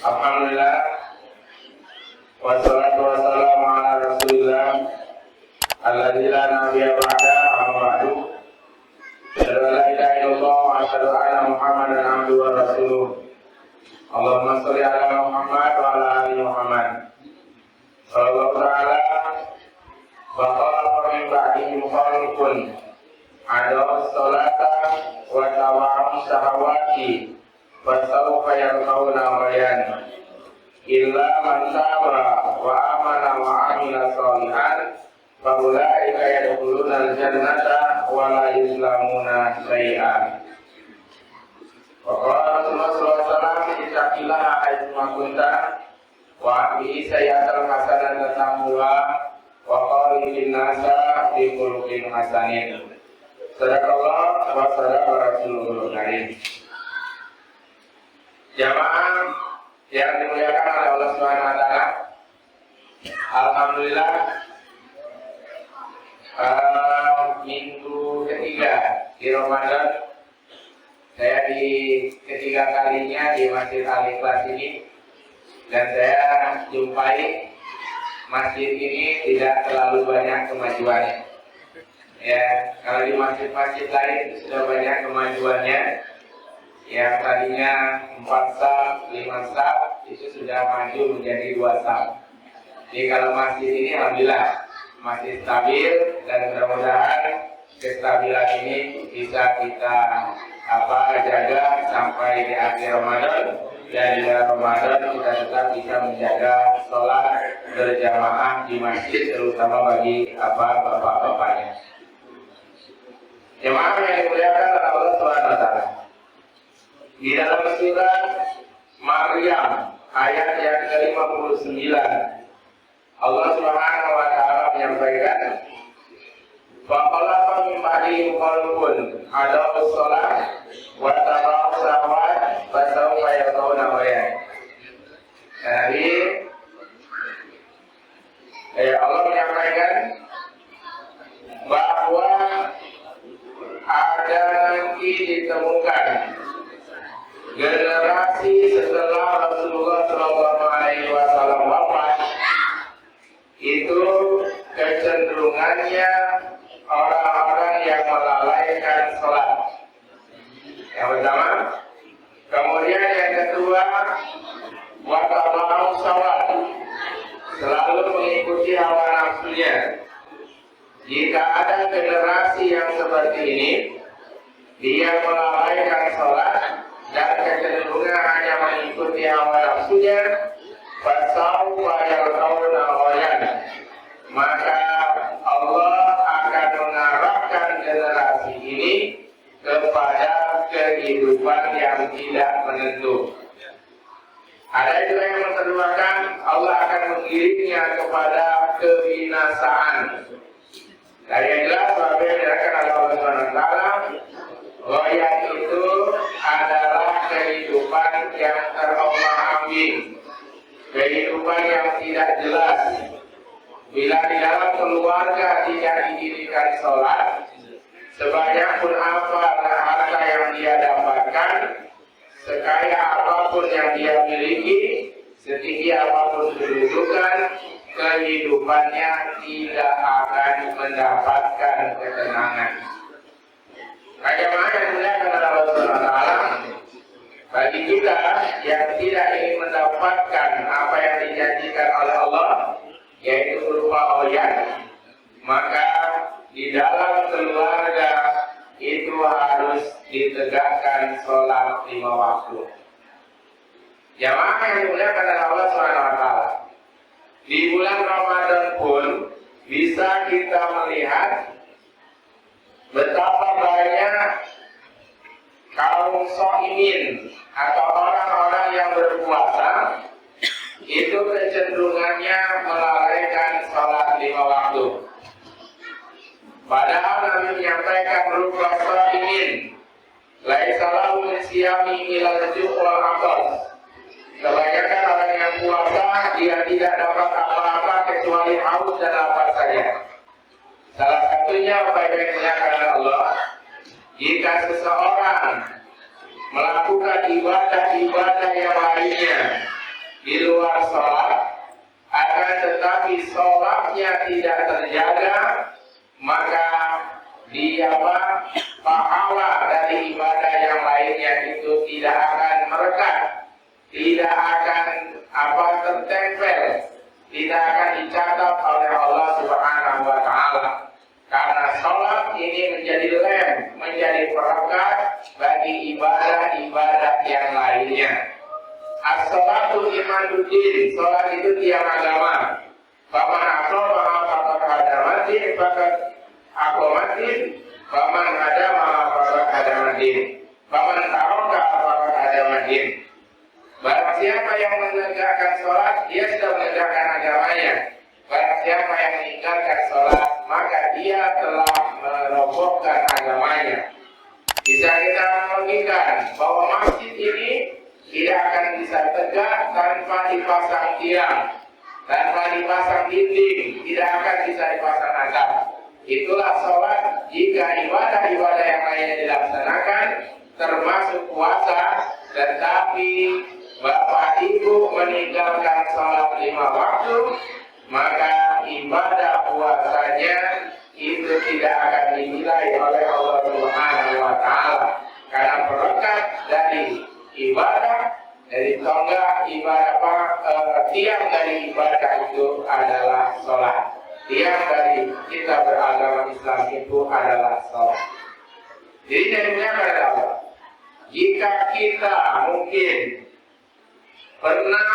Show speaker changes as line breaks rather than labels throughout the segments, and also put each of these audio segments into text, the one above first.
Alhamdulillah, wassalatu wassalamu ala rasulillah alladzi la nabiyya ba'da, amma ba'du. Asyhadu an la ilaha illallah wa asyhadu anna Muhammadan abduhu wa rasuluh. Allahumma sholli ala Muhammad wa ala ali Muhammad. Sallallahu ta'ala wa qala min ba'dihi mukhalifun ada sholata wa tawa'un syahawati fasawfa yalqawna ghayyan illa man taba wa amana wa amila sholihan fa ulaika yadkhuluna al-jannata wa la yuzlamuna syai'an. Wa qala Rasulullah sallallahu alaihi wasallam ittaqillaha haitsu ma kunta wa bi sayyatal hasanata tamuha wa qalil nasa bi khuluqin hasanin. Sadaqallah wa sadaqa Rasulul Karim. Jamaah yang dimuliakan oleh Allah Subhanahu wa taala. Alhamdulillah, minggu ketiga di Ramadan, saya di ketiga kalinya di Masjid Al-Ikhlas ini, dan saya jumpai masjid ini tidak terlalu banyak kemajuannya. Ya, kalau di masjid-masjid lain sudah banyak kemajuannya. Yang tadinya 4 saf, 5 saf, itu sudah maju menjadi 2 saf. Jadi kalau masjid ini alhamdulillah masih stabil, dan mudah-mudahan kestabilan ini bisa kita jaga sampai di akhir Ramadan, dan di dalam Ramadan kita tetap bisa menjaga sholat berjamaah di masjid, terutama bagi bapak-bapaknya. Jemaah yang dimuliakan oleh Allah Subhanahu wa taala. Di dalam surat Maryam ayat yang ke-59, Allah Subhanahu wa taala menyampaikan, "Faqalafa min ba'dihim khalqun adaa'us shalah wa taba'us syahawat fasawfa yalqawna ghayyan." Jadi Allah menyampaikan bahwa ada nanti ditemukan generasi setelah Rasulullah SAW wafat, itu kecenderungannya orang-orang yang melalaikan sholat. Yang pertama. Kemudian yang kedua, wataba'u syahwat, selalu mengikuti hawa nafsunya. Jika ada generasi yang seperti ini, dia melalaikan sholat dan kecenderungan hanya mengikuti hawa nafsunya, fasawfa yalqawna ghayyan, maka Allah akan mengarahkan generasi ini kepada kehidupan yang tidak menentu. Ada juga yang menterjemahkan Allah akan mengirimnya kepada kebinasaan. Dari yang jelas bahwa yang dikatakan oleh Allah Subhanahu wa taala, ghayyan itu adalah kehidupan yang terombang-ambing, kehidupan yang tidak jelas. Bila di dalam keluarga tidak didirikan sholat, sebanyak pun apa harta yang dia dapatkan, sekaya apapun yang dia miliki, setinggi apapun kedudukan, kehidupannya tidak akan mendapatkan ketenangan. Bagaimana yang dimuliakan oleh Allah Subhanahu wa taala, bagi kita yang tidak ingin mendapatkan apa yang dijanjikan oleh Allah, yaitu berupa ghayyan, maka di dalam keluarga itu harus ditegakkan sholat 5 waktu. Jamaah yang dimuliakan oleh Allah Subhanahu wa taala, di bulan Ramadan pun bisa kita melihat betapa banyak kaum shaimin atau orang-orang yang berpuasa itu kecenderungannya melalaikan sholat 5 waktu. Padahal Nabi menyampaikan rubba shaimin laisa lahu min siyami ilal ju' wal atas. Kebanyakan orang yang puasa dia tidak dapat apa-apa kecuali haus dan lapar saja. Salah satunya apa yang dinyatakan oleh Allah, jika seseorang melakukan ibadah-ibadah yang lainnya di luar sholat, akan tetapi sholatnya tidak terjaga, maka dia pahala dari ibadah yang lainnya itu tidak akan merekat, tidak akan tertempel, tidak akan dicatat oleh Allah Subhanahu wa Ta'ala. Karena sholat ini menjadi lem, menjadi perekat bagi ibadah-ibadah yang lainnya. As-sholatu imaduddin, sholat itu tiang agama. Faman aqamaha faqad hadamatin, faqad aqamatin, faman hadamaha faqad hadamatin, faman taraka faqad hadamatin. Barang siapa yang menegakkan sholat, dia sudah menegakkan agamanya. Barang siapa yang meninggalkan sholat, maka dia telah merobohkan agamanya. Bisa kita analogikan bahwa masjid ini tidak akan bisa tegak tanpa dipasang tiang, tanpa dipasang dinding, tidak akan bisa dipasang atap. Itulah sholat. Jika ibadah-ibadah yang lainnya dilaksanakan, termasuk puasa, tetapi Bapak Ibu meninggalkan sholat 5 waktu, maka ibadah puasanya itu tidak akan dinilai oleh Allah Subhanahu wa Ta'ala. Karena berkat dari ibadah, dari tonggak ibadah tiang dari ibadah itu adalah sholat. Tiang dari kita beragama Islam itu adalah sholat. Jadi jadinya adalah jika kita mungkin pernah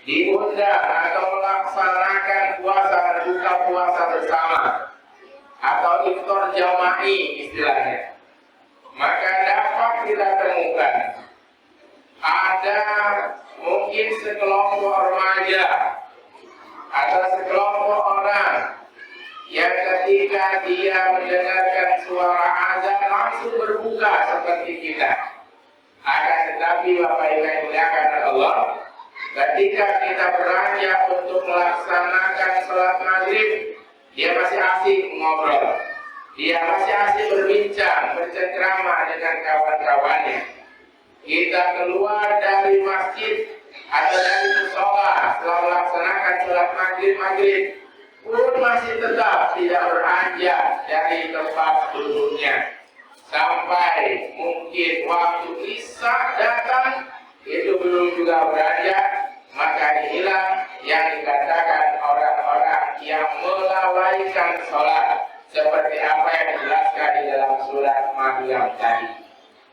diundang atau melaksanakan puasa dan buka puasa bersama atau iftar jama'i istilahnya, maka dapat kita temukan ada mungkin sekelompok remaja atau sekelompok orang yang ketika dia mendengarkan suara azan langsung berbuka seperti kita. Akan tetapi Bapak Ibu yang dimuliakan Allah, ketika kita beranjak untuk melaksanakan sholat maghrib, dia masih asik ngobrol, dia masih asik berbincang, bercengkrama dengan kawan-kawannya. Kita keluar dari masjid atau dari musola setelah melaksanakan sholat maghrib pun masih tetap tidak beranjak dari tempat duduknya sampai mungkin waktu isya datang, itu belum juga beranjak. Maka inilah yang dikatakan orang-orang yang melalaikan sholat, seperti apa yang dijelaskan di dalam surat Maryam tadi.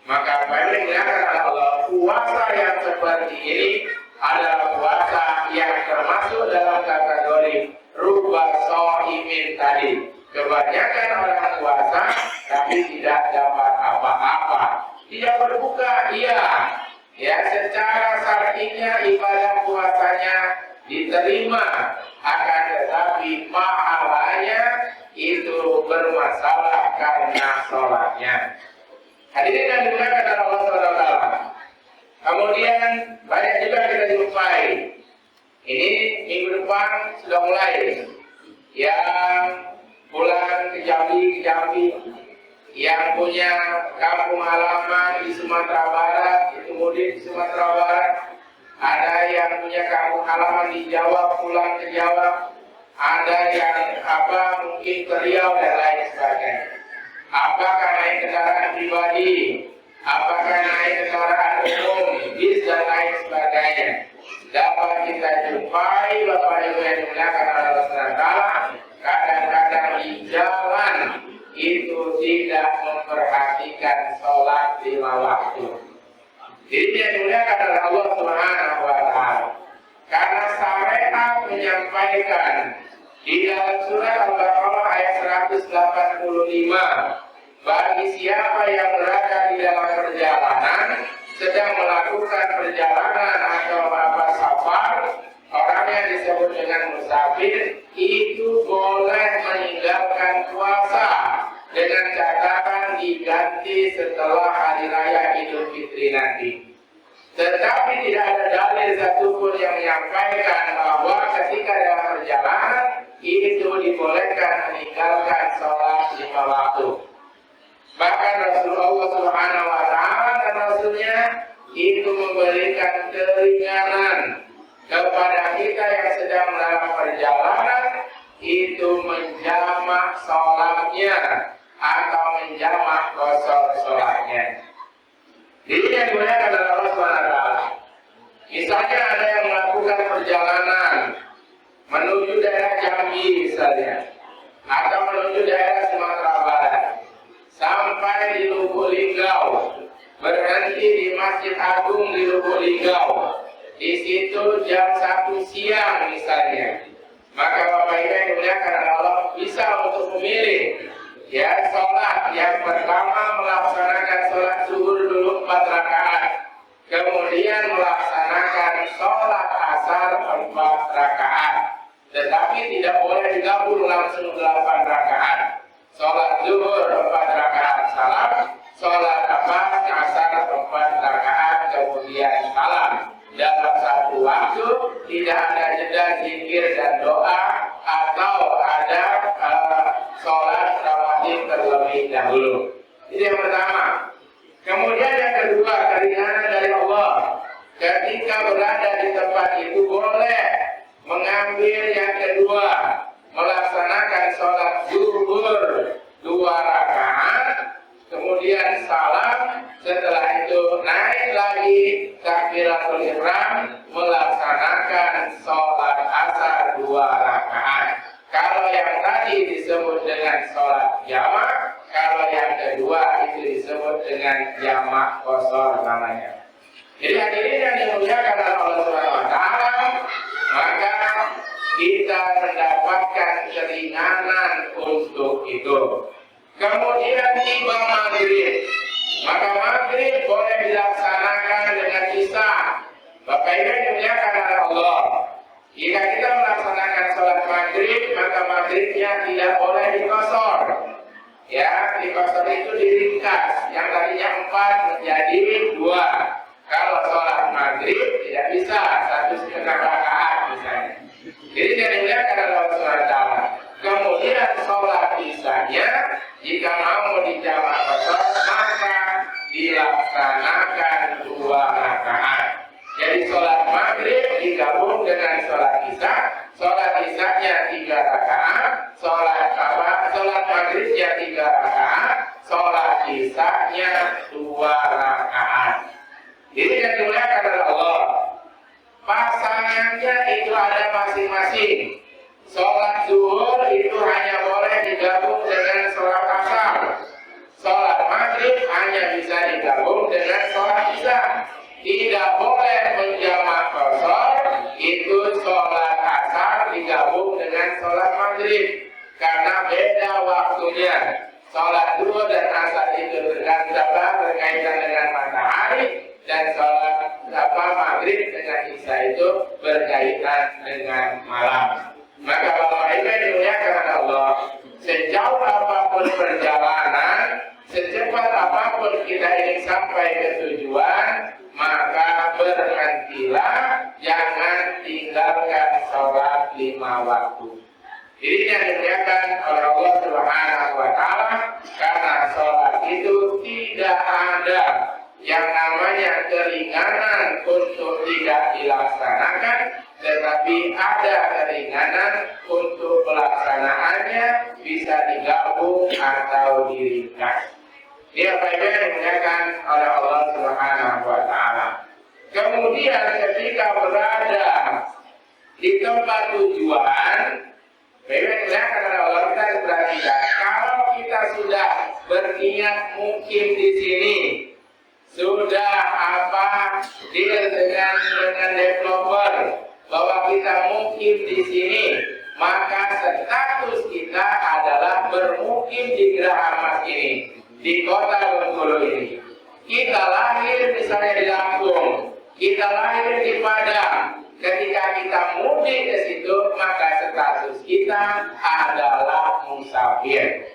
Maka paling Allah, puasa yang seperti ini adalah puasa yang termasuk dalam kategori rubah sho'imin tadi. Kebanyakan orang puasa tapi tidak dapat apa-apa. Dia berbuka, iya. Ya, secara syar'inya ibadah puasanya diterima, akan tetapi pahalanya itu bermasalah karena sholatnya. Hadirin yang dimuliakan oleh Allah SWT. Kemudian banyak juga kita jumpai. Ini minggu depan sudah mulai yang pulang ke Jambi, yang punya kampung halaman di Sumatera Barat, itu mudik di Sumatera Barat. Ada yang punya kampung halaman di Jawa, pulang ke Jawa. Ada yang mungkin ke Riau dan lain sebagainya. Apakah naik kendaraan pribadi, apakah naik kendaraan umum, bis dan lain sebagainya, dapat kita jumpai Bapak Ibu yang dimuliakan Allah SWT, kadang-kadang di jalan itu tidak memperhatikan sholat 5 waktu. Jadi yang dimuliakan oleh Allah Subhanahu wa Ta'ala. Karena syariat menyampaikan di dalam surat Al-Baqarah ayat 185, bagi siapa yang berada di dalam perjalanan, sedang melakukan perjalanan atau safar, orang yang disebut dengan musafir itu boleh meninggalkan puasa dengan catatan diganti setelah hari raya Idul Fitri nanti. Tetapi tidak ada dalil satupun yang menyampaikan bahwa ketika dalam perjalanan itu dibolehkan meninggalkan sholat 5 waktu. Bahkan Rasulullah Subhanahu wa Ta'ala dan Rasulnya itu memberikan keringanan kepada kita yang sedang dalam perjalanan itu menjamak sholatnya atau menjamak qasar sholatnya. Jadi yang dimuliakan adalah Allah SWT. Misalnya ada yang melakukan perjalanan menuju daerah Jambi misalnya, atau menuju daerah Sumatera Barat, sampai di Lubuk Linggau, berhenti di Masjid Agung di Lubuk Linggau. Di situ jam 1 siang misalnya, maka Bapak Ibu yang dimuliakan Allah bisa untuk memilih ya sholat yang pertama melaksanakan sholat zuhur dulu 4 rakaat, kemudian melaksanakan sholat asar 4 rakaat, tetapi tidak boleh digabung langsung 8 rakaat. Sholat zuhur 4 rakaat salam, sholat asar 4 rakaat kemudian salam. Dalam satu waktu tidak ada jeda zikir dan doa atau ada sholat rawatib terlebih dahulu. Itu yang pertama. Kemudian yang kedua, keringanan dari Allah. Ketika berada di tempat itu boleh mengambil yang kedua, melaksanakan sholat zuhur 2 rakaat, kemudian salam, setelah itu naik lagi takbiratul ihram, melaksanakan sholat asar 2 rakaat. Kalau yang tadi disebut dengan sholat jamak, kalau yang kedua itu disebut dengan jamak qasar namanya. Jadi hadirin yang dimuliakan oleh Allah SWT, maka kita mendapatkan keringanan untuk itu. Kemudian tiba maghrib, maka maghrib boleh dilaksanakan dengan isya. Bapak Ibu yang dimuliakan oleh Allah, jika kita melaksanakan sholat maghrib, maka maghribnya tidak boleh dikosor. Ya, dikosor itu diringkas, yang tadinya 4 menjadi 2. Kalau sholat maghrib tidak bisa 1,5 rakaat misalnya. Jadi yang dimuliakan oleh Allah SWT. Kemudian sholat isyanya jika mau dijamak qasar maka dilaksanakan 2 rakaat. Jadi sholat maghrib digabung dengan sholat isya. Sholat isyanya 3 rakaat, sholat maghribnya 3 rakaat, sholat isyanya 2 rakaat. Jadi yang dimuliakan oleh Allah, pasangannya itu ada masing-masing. Sholat zuhur itu hanya boleh digabung dengan sholat asar. Sholat maghrib hanya bisa digabung dengan sholat isya. Tidak boleh menjamak qasar itu sholat asar digabung dengan sholat maghrib, karena beda waktunya. Sholat zuhur dan asar itu berkaitan dengan matahari, dan sholat maghrib dengan isya itu berkaitan dengan malam. Maka Bapak Ibu yang dimuliakan Allah, sejauh apapun perjalanan, secepat apapun kita ingin sampai ke tujuan, maka berhentilah, jangan tinggalkan sholat 5 waktu. Ini yang dimuliakan oleh Allah Subhanahu wa Ta'ala, karena sholat itu tidak ada yang namanya keringanan untuk tidak dilaksanakan, tetapi ada keringanan untuk pelaksanaannya bisa digabung atau diringkas. Ini apa yang dimuliakan oleh Allah Subhanahu wa Ta'ala. Kemudian ketika berada di tempat tujuan, dimuliakan oleh Allah, kita harus perhatikan, kalau kita sudah berniat mukim di sini, sudah deal dengan developer bahwa kita mukim di sini, maka status kita adalah bermukim di Geraha Emas ini, di kota Bengkulu ini. Kita lahir misalnya di Lampung, kita lahir di Padang. Ketika kita mudik ke situ, maka status kita adalah musafir.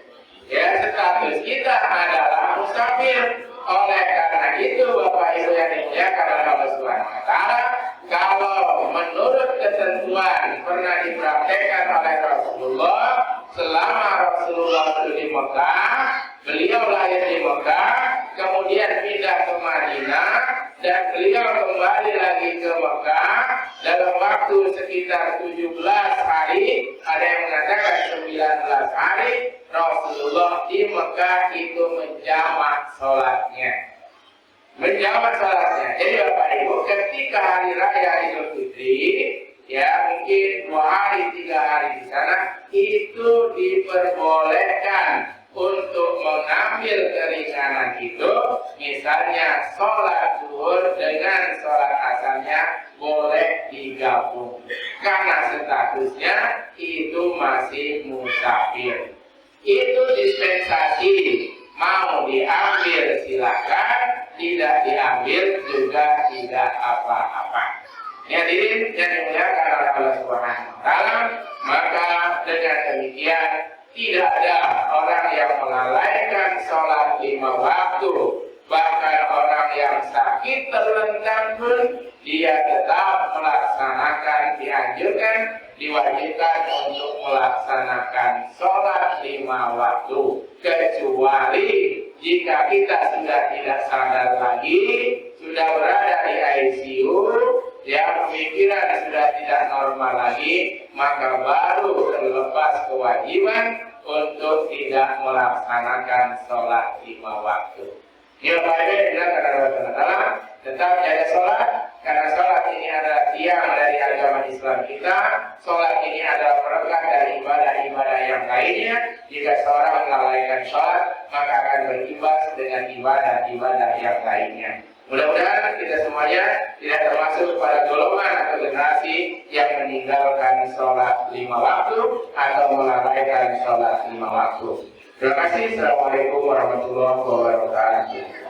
Ya, status kita adalah musafir. Oleh karena itu, Bapak Ibu yang dimuliakan oleh Allah Subhanahu wa Ta'ala, kalau menurut ketentuan pernah dipraktekkan oleh Rasulullah, selama Rasulullah di Mekah, beliau lahir di Mekah, kemudian pindah ke Madinah, dan beliau kembali lagi ke Mekah dalam waktu waktu sekitar 17 hari, ada yang mengatakan 19 hari, Rasulullah di Mekah itu menjamak sholatnya. Jadi Bapak Ibu, ketika hari raya Idul Fitri, ya mungkin 2 hari, 3 hari di sana, itu diperbolehkan untuk mengambil keringanan itu, misalnya sholat zuhur dengan sholat asarnya boleh digabung, karena statusnya itu masih musafir. Itu dispensasi, mau diambil silakan, tidak diambil juga tidak apa-apa. Hadirin yang dimuliakan oleh Allah Subhanahu wa taala, maka dengan demikian tidak ada orang yang melalaikan sholat 5 waktu. Bahkan orang yang sakit terlentang pun dia tetap melaksanakan, dianjurkan, diwajibkan untuk melaksanakan sholat 5 waktu. Kecuali jika kita sudah tidak sadar lagi, sudah berada di ICU, ya pemikiran sudah tidak normal lagi, maka baru terlepas kewajiban untuk tidak melaksanakan sholat 5 waktu. Ya Bapak Ibu yang dilakukan oleh Allah, tetap jaga sholat, karena sholat ini adalah tiang dari agama Islam kita. Sholat ini adalah perekat dari ibadah-ibadah yang lainnya. Jika seorang melalaikan sholat, maka akan berimbas dengan ibadah-ibadah yang lainnya. Mudah-mudahan kita semuanya tidak termasuk pada golongan atau generasi yang meninggalkan sholat 5 waktu atau melalaikan sholat 5 waktu. Terima kasih. Assalamualaikum warahmatullahi wabarakatuh.